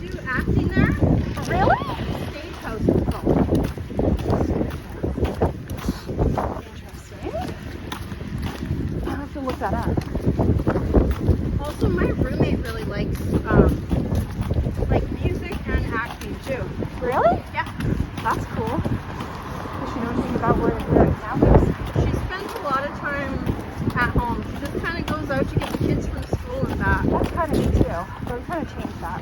do acting there. Really? Stagehouse is called. Interesting. I'll have to look that up. Also, my roommate really likes like music and acting too. Really? Yeah. That's cool. Does she know anything about where the campus? She spends a lot of time at home. She just kind of goes out to get the kids from school and back. That's kind of me too. So we kind of changed that.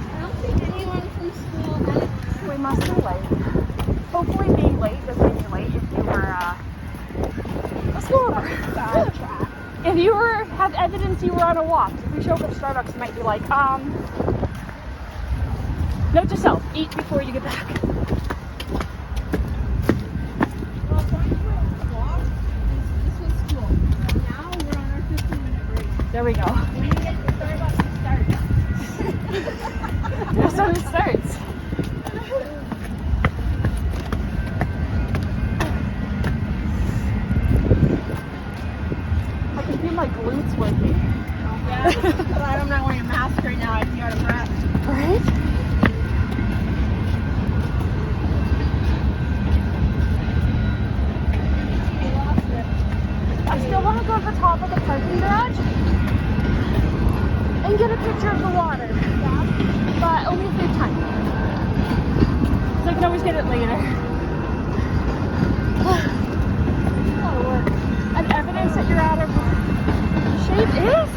I don't think anyone from school and We must be late. Hopefully being late doesn't mean you're late if you were, let's go over. If you were, have evidence you were on a walk, if we show up at Starbucks, you might be like, note to self, eat before you get back. well, going to a walk. This was school. Now we're on our 15-minute break. There we go. When you get to Starbucks, it starts. That's when it starts. I can feel my glutes working. Yeah. Glad I'm not wearing a mask right now. I'd be out of breath. Right? I still want to go to the top of the parking garage and get a picture of the water. But only if we have time. So I can always get it later. And evidence that you're out of shape is